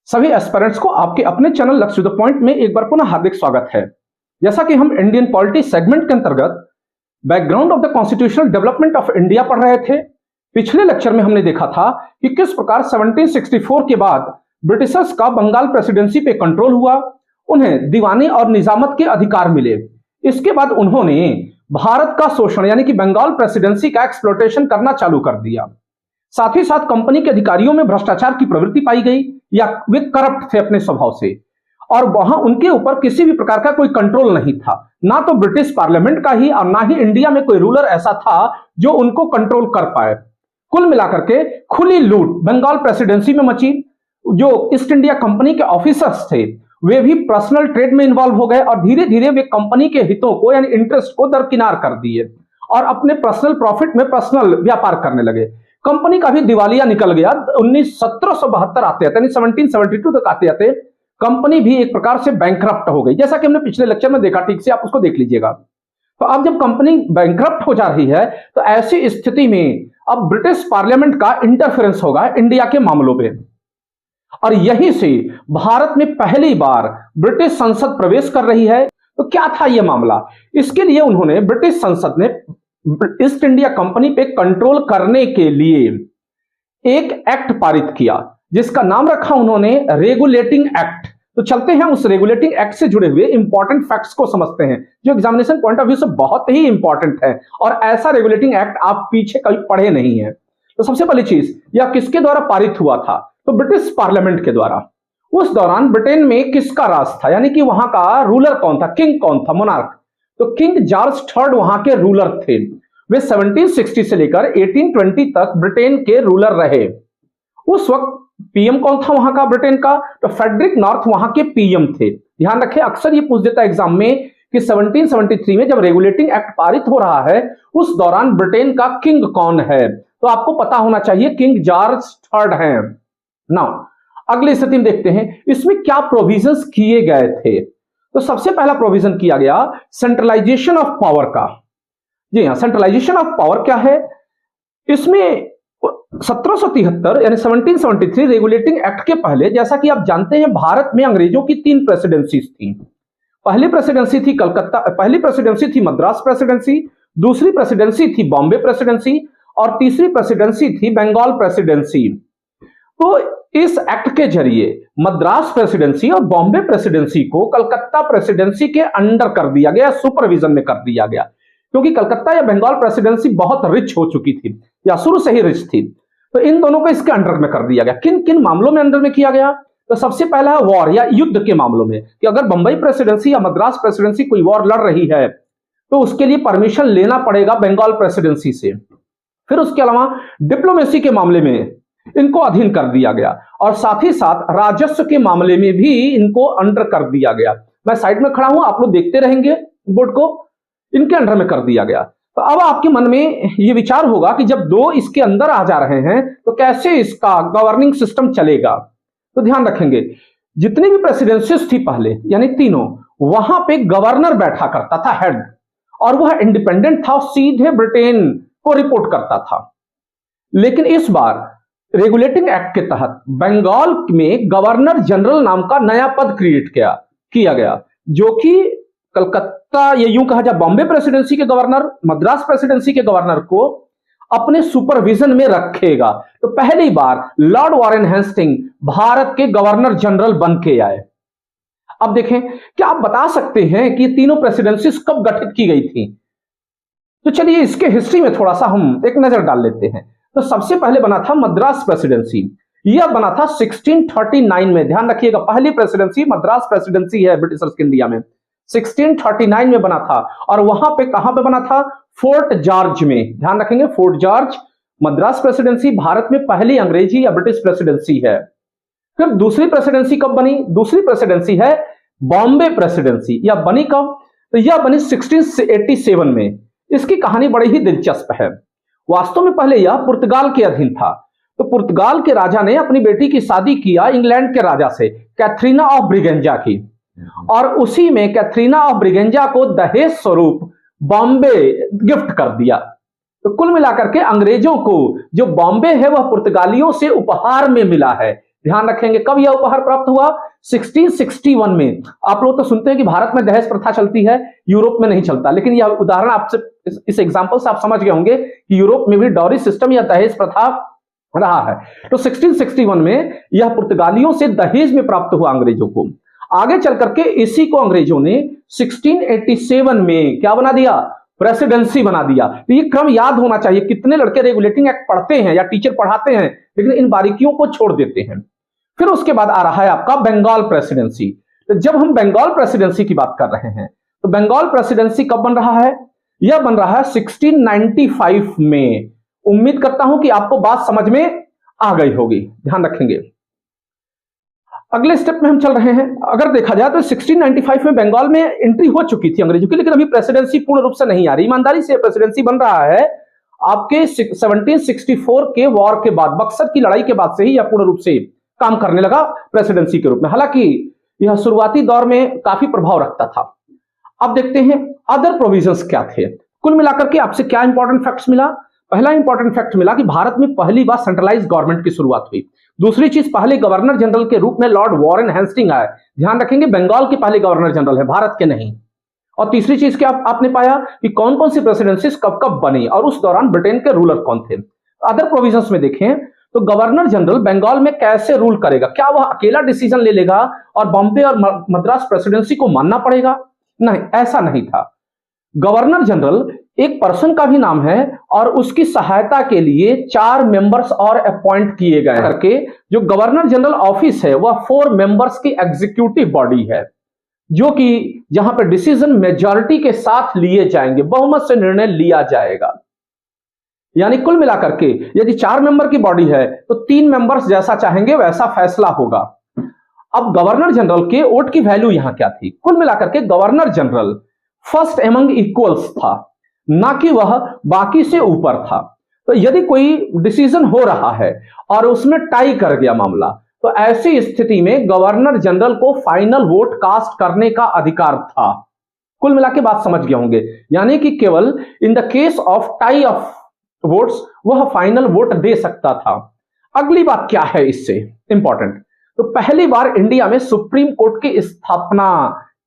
सभी एस्पिरेंट्स को आपके अपने चैनल लक्ष्य टू द पॉइंट में एक बार पुनः हार्दिक स्वागत है। जैसा कि हम इंडियन पॉलिटी सेगमेंट के अंतर्गत background of the constitutional development of India पढ़ रहे थे। पिछले लेक्चर में हमने देखा था कि किस प्रकार 1764 के बाद ब्रिटिशर्स का बंगाल प्रेसिडेंसी पे कंट्रोल हुआ, उन्हें दीवानी और निजामत के अधिकार मिले। इसके बाद उन्होंने भारत का शोषण यानी कि बंगाल प्रेसिडेंसी का एक्सप्लॉयटेशन करना चालू कर दिया। साथ ही साथ कंपनी के अधिकारियों में भ्रष्टाचार की प्रवृत्ति पाई गई या वे करप्ट थे अपने स्वभाव से, और वहां उनके ऊपर किसी भी प्रकार का कोई कंट्रोल नहीं था। ना तो ब्रिटिश पार्लियामेंट का ही और ना ही इंडिया में कोई रूलर ऐसा था जो उनको कंट्रोल कर पाए। कुल मिलाकर के खुली लूट बंगाल प्रेसिडेंसी में मची। जो ईस्ट इंडिया कंपनी के ऑफिसर्स थे वे भी पर्सनल ट्रेड में इन्वॉल्व हो गए और धीरे धीरे वे कंपनी के हितों को यानी इंटरेस्ट को दरकिनार कर दिए और अपने पर्सनल प्रॉफिट में पर्सनल व्यापार करने लगे। कंपनी का भी दिवालिया निकल गया। 1772 आते यानी 1772 तक आते आते कंपनी भी एक प्रकार से बैंकरप्ट हो गई, जैसा कि हमने पिछले लेक्चर में देखा। ठीक से आप उसको देख लीजिएगा। तो अब जब कंपनी बैंकरप्ट हो जा रही है तो ऐसी स्थिति में अब ब्रिटिश पार्लियामेंट का इंटरफेरेंस होगा इंडिया के मामलों में, और यहीं से भारत में पहली बार ब्रिटिश संसद प्रवेश कर रही है। तो क्या था यह मामला? इसके लिए उन्होंने ब्रिटिश संसद ने ईस्ट इंडिया कंपनी पे कंट्रोल करने के लिए एक एक्ट पारित किया जिसका नाम रखा उन्होंने रेगुलेटिंग एक्ट। तो चलते हैं उस रेगुलेटिंग एक्ट से जुड़े हुए इंपॉर्टेंट फैक्ट्स को समझते हैं जो एग्जामिनेशन पॉइंट ऑफ व्यू से बहुत ही इंपॉर्टेंट है, और ऐसा रेगुलेटिंग एक्ट आप पीछे कभी पढ़े नहीं है। तो सबसे पहली चीज, यह किसके द्वारा पारित हुआ था? तो ब्रिटिश पार्लियामेंट के द्वारा। उस दौरान ब्रिटेन में किसका राज था, यानी कि वहां का रूलर कौन था, किंग कौन था, मोनार्क? तो किंग जॉर्ज थर्ड वहां के रूलर थे। वे 1760 से लेकर 1820 तक ब्रिटेन के रूलर रहे। उस वक्त पीएम कौन था वहां का ब्रिटेन का? तो फ्रेडरिक नॉर्थ वहां के पीएम थे। ध्यान रखें, अक्सर ये पूछ देता है एग्जाम में कि 1773 में जब रेगुलेटिंग एक्ट पारित हो रहा है उस दौरान ब्रिटेन का किंग कौन है, तो आपको पता होना चाहिए किंग जॉर्ज थर्ड हैं। नाउ अगली स्थिति में देखते हैं इसमें क्या प्रोविजंस किए गए थे। तो सबसे पहला प्रोविजन किया गया सेंट्रलाइजेशन ऑफ पावर का। जी हां, सेंट्रलाइजेशन ऑफ पावर क्या है? इसमें 1773 यानी 1773 रेगुलेटिंग एक्ट के पहले, जैसा कि आप जानते हैं, भारत में अंग्रेजों की 3 प्रेसिडेंसीज थी। पहली प्रेसिडेंसी थी कलकत्ता, पहली प्रेसिडेंसी थी मद्रास प्रेसिडेंसी, दूसरी प्रेसिडेंसी थी बॉम्बे प्रेसिडेंसी, और तीसरी प्रेसिडेंसी थी बंगाल प्रेसिडेंसी। तो इस एक्ट के जरिए मद्रास प्रेसिडेंसी और बॉम्बे प्रेसिडेंसी को कलकत्ता प्रेसिडेंसी के अंडर कर दिया गया, सुपरविजन में कर दिया गया, क्योंकि कलकत्ता या बंगाल प्रेसिडेंसी बहुत रिच हो चुकी थी या शुरू से ही रिच थी। तो इन दोनों को इसके अंडर में कर दिया गया। किन किन मामलों में अंडर में किया गया? तो सबसे पहला है वॉर या युद्ध के मामलों में, कि अगर बंबई प्रेसिडेंसी या मद्रास प्रेसिडेंसी कोई वॉर लड़ रही है तो उसके लिए परमिशन लेना पड़ेगा बंगाल प्रेसिडेंसी से। फिर उसके अलावा डिप्लोमेसी के मामले में इनको अधीन कर दिया गया, और साथ ही साथ राजस्व के मामले में भी इनको अंडर कर दिया गया। मैं साइड में खड़ा हूं, आप लोग देखते रहेंगे बोर्ड को, इनके अंडर में कर दिया गया। तो अब आपके मन में यह विचार होगा कि जब दो इसके अंदर आ जा रहे हैं तो कैसे इसका गवर्निंग सिस्टम चलेगा। तो ध्यान रखेंगे, जितनी भी प्रेसिडेंसीज थी पहले यानी तीनों, वहां पे गवर्नर बैठा करता था हेड, और वह इंडिपेंडेंट था, सीधे ब्रिटेन को रिपोर्ट करता था। लेकिन इस बार रेगुलेटिंग एक्ट के तहत बंगाल में गवर्नर जनरल नाम का नया पद क्रिएट किया गया, जो कि कलकत्ता, ये यूं कहा जाए बॉम्बे प्रेसिडेंसी के गवर्नर, मद्रास प्रेसिडेंसी के गवर्नर को अपने सुपरविजन में रखेगा। तो पहली बार लॉर्ड वॉरेन हेस्टिंग भारत के गवर्नर जनरल बन के आए। अब देखें, क्या आप बता सकते हैं कि तीनों प्रेसिडेंसीज कब गठित की गई थी? तो चलिए इसके हिस्ट्री में थोड़ा सा हम एक नजर डाल लेते हैं। तो सबसे पहले बना था मद्रास प्रेसिडेंसी, यह बना था 1639 में। ध्यान रखिएगा, पहली प्रेसिडेंसी मद्रास प्रेसिडेंसी है ब्रिटिशर्स के इंडिया में, 1639 में बना था। और वहां पे कहां पे बना था? फोर्ट जॉर्ज में। ध्यान रखेंगे, fort George. Madras presidency Bharat में पहली अंग्रेजी या ब्रिटिश प्रेसिडेंसी है। फिर दूसरी प्रेसिडेंसी कब बनी? दूसरी प्रेसिडेंसी है बॉम्बे प्रेसिडेंसी। यह बनी कब? तो यह बनी 1687 में। इसकी कहानी बड़ी ही दिलचस्प है। वास्तव में पहले यह पुर्तगाल के अधीन था। तो पुर्तगाल के राजा ने अपनी बेटी की शादी किया इंग्लैंड के राजा से, कैथरीना ऑफ ब्रिगेंजा की, और उसी में कैथरीना ऑफ ब्रिगेंजा को दहेज स्वरूप बॉम्बे गिफ्ट कर दिया। तो कुल मिलाकर के अंग्रेजों को जो बॉम्बे है वह पुर्तगालियों से उपहार में मिला है। ध्यान रखेंगे। कब यह उपहार प्राप्त हुआ? 1661 में। आप लोग तो सुनते हैं कि भारत में दहेज प्रथा चलती है, यूरोप में नहीं चलता, लेकिन यह उदाहरण आपसे इस एग्जांपल से आप समझ गए होंगे कि यूरोप में भी डॉरी सिस्टम या दहेज प्रथा रहा है। तो 1661 में यह पुर्तगालियों से दहेज में प्राप्त हुआ अंग्रेजों को। आगे चल करके इसी को अंग्रेजों ने 1687 में क्या बना दिया? प्रेसिडेंसी बना दिया। तो ये क्रम याद होना चाहिए। कितने लड़के रेगुलेटिंग एक्ट पढ़ते हैं या टीचर पढ़ाते हैं, लेकिन इन बारीकियों को छोड़ देते हैं। फिर उसके बाद आ रहा है आपका बंगाल प्रेसिडेंसी। तो जब हम बंगाल प्रेसिडेंसी की बात कर रहे हैं, तो बंगाल प्रेसिडेंसी कब बन रहा है? यह बन रहा है 1695 में। उम्मीद करता हूं कि आपको बात समझ में आ गई होगी, ध्यान रखेंगे। अगले स्टेप में हम चल रहे हैं। अगर देखा जाए तो 1695 में बंगाल में एंट्री हो चुकी थी अंग्रेजों की, लेकिन अभी प्रेसिडेंसी पूर्ण रूप से नहीं आ रही। ईमानदारी से प्रेसिडेंसी बन रहा है आपके 1764 के वॉर के बाद, बक्सर की लड़ाई के बाद से ही यह पूर्ण रूप से काम करने लगा प्रेसिडेंसी के रूप में। हालांकि यह शुरुआती दौर में काफी प्रभाव रखता था। अब देखते हैं अदर प्रोविजंस क्या थे। कुल मिलाकर के आपसे क्या इंपॉर्टेंट फैक्ट्स मिला? पहला इंपॉर्टेंट फैक्ट मिला कि भारत में पहली बार सेंट्रलाइज गवर्नमेंट की शुरुआत हुई। दूसरी चीज, पहले गवर्नर जनरल के रूप में लॉर्ड वॉरेन हेस्टिंग आए। ध्यान रखेंगे, बंगाल के पहले गवर्नर जनरल है, भारत के नहीं। और तीसरी चीज क्या आपने पाया कि कौन कौन सी प्रेसिडेंसीज कब कब बनी और उस दौरान ब्रिटेन के रूलर कौन थे। अदर प्रोविजंस में देखें तो गवर्नर जनरल बंगाल में कैसे रूल करेगा? क्या वह अकेला डिसीजन ले लेगा और बॉम्बे और मद्रास प्रेसिडेंसी को मानना पड़ेगा? नहीं, ऐसा नहीं था। गवर्नर जनरल एक पर्सन का भी नाम है और उसकी सहायता के लिए 4 मेंबर्स और अपॉइंट किए गए करके जो गवर्नर जनरल ऑफिस है वह 4 मेंबर्स की एग्जीक्यूटिव बॉडी है, जो कि जहां पर डिसीजन मेजॉरिटी के साथ लिए जाएंगे, बहुमत से निर्णय लिया जाएगा। यानी कुल मिलाकर के यदि 4 मेंबर की बॉडी है तो 3 मेंबर्स जैसा चाहेंगे वैसा फैसला होगा। अब गवर्नर जनरल के वोट की वैल्यू यहां क्या थी? कुल मिलाकर के governor general first among equals था, ना कि वह बाकी से ऊपर था। तो यदि कोई डिसीजन हो रहा है और उसमें टाई कर गया मामला, तो ऐसी स्थिति में गवर्नर जनरल को फाइनल वोट कास्ट करने का अधिकार था। कुल मिला के बात समझ गए होंगे। यानी कि केवल in the case of tie of votes वह फाइनल वोट दे सकता था। अगली बात क्या है इससे इंपॉर्टेंट? तो पहली बार इंडिया में सुप्रीम कोर्ट की स्थापना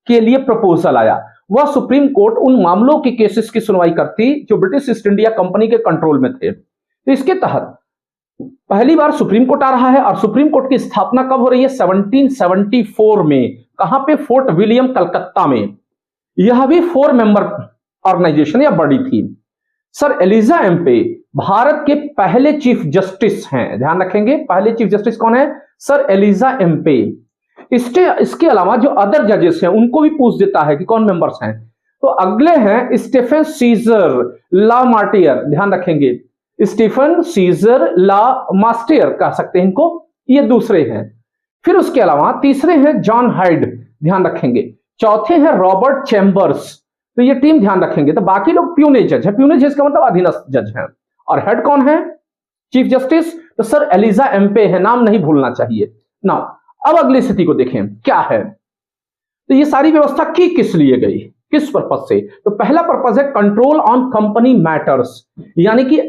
के लिए प्रपोजल आया। वह सुप्रीम कोर्ट उन मामलों की केसेस की सुनवाई करती जो ब्रिटिश ईस्ट इंडिया कंपनी के कंट्रोल में थे। तो इसके तहत पहली बार सुप्रीम कोर्ट आ रहा है और सुप्रीम कोर्ट की स्थापना कब हो रही है? 1774 में। कहां पे? फोर्ट विलियम, कलकत्ता में। यह भी 4 मेंबर ऑर्गेनाइजेशन या बॉडी थी। सर एलिजा एम्पे भारत के पहले चीफ जस्टिस हैं। ध्यान रखेंगे, पहले चीफ जस्टिस कौन है? Sir Elijah Impey. इसके अलावा जो अदर जजेस हैं उनको भी पूछ देता है कि कौन मेंबर्स हैं। तो अगले हैं स्टीफन सीजर ला मार्टियर। ध्यान रखेंगे, स्टीफन सीजर ला मास्टियर कह सकते हैं इनको, ये दूसरे हैं। फिर उसके अलावा तीसरे हैं जॉन हाइड, ध्यान रखेंगे। चौथे हैं रॉबर्ट चैम्बर्स। तो ये टीम ध्यान रखेंगे। तो बाकी लोग प्यूनेज जज है। प्यूनेज जज का मतलब अधीनस्थ जज है। और हेड कौन है? Chief justice. तो सर एलिजा एम्पे है, नाम नहीं भूलना चाहिए ना। अब अगली स्थिति को देखें क्या है। तो ये सारी व्यवस्था की किस लिए गई, किस पर्पज से? तो पहला पर्पज है कंट्रोल ऑन कंपनी मैटर्स, यानी कि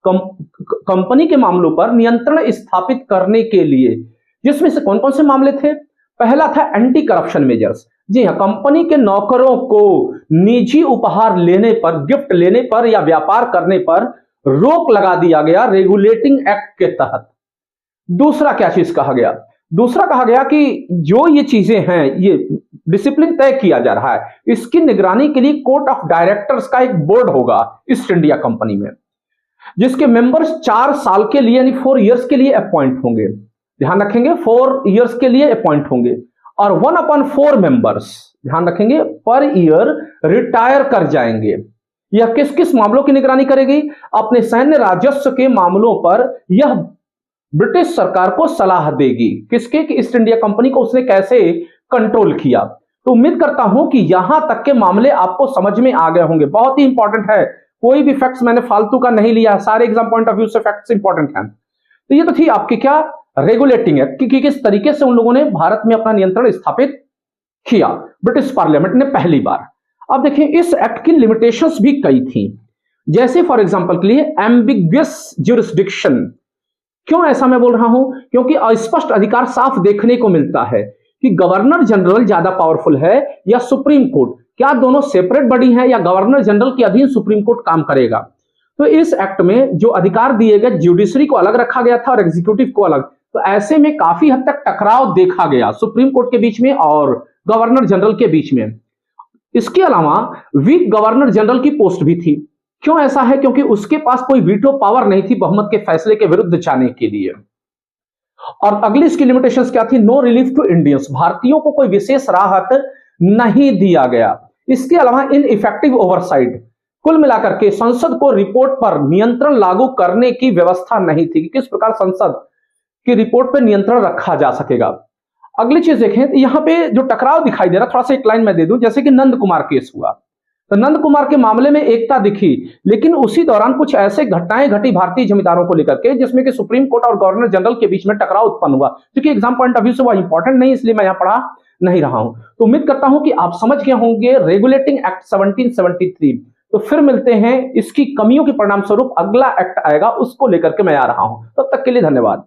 कंपनी के मामलों पर नियंत्रण स्थापित करने के लिए। जिसमें से कौन कौन से मामले थे? पहला था एंटी करप्शन मेजर्स। जी हाँ, कंपनी के नौकरों को निजी उपहार लेने पर, गिफ्ट लेने पर या व्यापार करने पर रोक लगा दिया गया रेगुलेटिंग एक्ट के तहत। दूसरा क्या चीज कहा गया? दूसरा कहा गया कि जो ये चीजें हैं, ये डिसिप्लिन तय किया जा रहा है, इसकी निगरानी के लिए कोर्ट ऑफ डायरेक्टर्स का एक बोर्ड होगा ईस्ट इंडिया कंपनी में, जिसके मेंबर्स 4 साल के लिए यानी 4 इयर्स के लिए अपॉइंट होंगे। ध्यान रखेंगे, 4 इयर्स के लिए अपॉइंट होंगे। और 1/4 मेंबर्स, ध्यान रखेंगे, पर ईयर रिटायर कर जाएंगे। यह किस किस मामलों की निगरानी करेगी? अपने सैन्य राजस्व के मामलों पर यह ब्रिटिश सरकार को सलाह देगी। किसके? कि ईस्ट इंडिया कंपनी को उसने कैसे कंट्रोल किया। तो उम्मीद करता हूं कि यहां तक के मामले आपको समझ में आ गए होंगे। बहुत ही इंपॉर्टेंट है, कोई भी फैक्ट्स मैंने फालतू का नहीं लिया है, सारे एग्जाम पॉइंट ऑफ व्यू से फैक्ट्स इंपॉर्टेंट हैं। तो ये तो थी आपकी क्या रेगुलेटिंग एक्ट कि किस तरीके से उन लोगों ने भारत में अपना नियंत्रण स्थापित किया, ब्रिटिश पार्लियामेंट ने पहली बार। अब देखिए, इस एक्ट की लिमिटेशंस भी कई थी। जैसे फॉर एग्जांपल के लिए एम्बिगुअस ज्यूरिसडिक्शन, क्यों ऐसा मैं बोल रहा हूं? क्योंकि अस्पष्ट अधिकार साफ देखने को मिलता है कि गवर्नर जनरल ज्यादा पावरफुल है या सुप्रीम कोर्ट, क्या दोनों सेपरेट बॉडी है या गवर्नर जनरल के अधीन सुप्रीम कोर्ट काम करेगा। तो इस एक्ट में जो अधिकार दिए गए, जुडिशरी को अलग रखा गया था और एग्जीक्यूटिव को अलग, तो ऐसे में काफी हद तक टकराव देखा गया सुप्रीम कोर्ट के बीच में और गवर्नर जनरल के बीच में। इसके अलावा वीक गवर्नर जनरल की पोस्ट भी थी। क्यों ऐसा है? क्योंकि उसके पास कोई वीटो पावर नहीं थी बहुमत के फैसले के विरुद्ध जाने के लिए। और अगली इसकी लिमिटेशंस क्या थी? नो रिलीफ टू इंडियंस, भारतीयों को कोई विशेष राहत नहीं दिया गया। इसके अलावा इन इफेक्टिव ओवरसाइट, कुल मिलाकर के संसद को रिपोर्ट पर नियंत्रण लागू करने की व्यवस्था नहीं थी कि किस प्रकार संसद की रिपोर्ट पर नियंत्रण रखा जा सकेगा। अगली चीज देखें तो यहां पे जो टकराव दिखाई दे रहा, थोड़ा सा एक लाइन मैं दे दूं, जैसे कि नंद कुमार केस हुआ, तो नंद कुमार के मामले में एकता दिखी, लेकिन उसी दौरान कुछ ऐसे घटनाएं घटी भारतीय जमींदारों को लेकर के जिसमें कि सुप्रीम कोर्ट और गवर्नर जनरल के बीच में टकराव उत्पन्न हुआ। क्योंकि एग्जाम पॉइंट ऑफ व्यू से वो इंपॉर्टेंट नहीं, इसलिए मैं यहां पढ़ा नहीं रहा हूं। तो उम्मीद करता हूं कि आप समझ गए होंगे रेगुलेटिंग एक्ट 1773। तो फिर मिलते हैं, इसकी कमियों के परिणाम स्वरूप अगला एक्ट आएगा, उसको लेकर के मैं आ रहा हूं। तब तक के लिए धन्यवाद।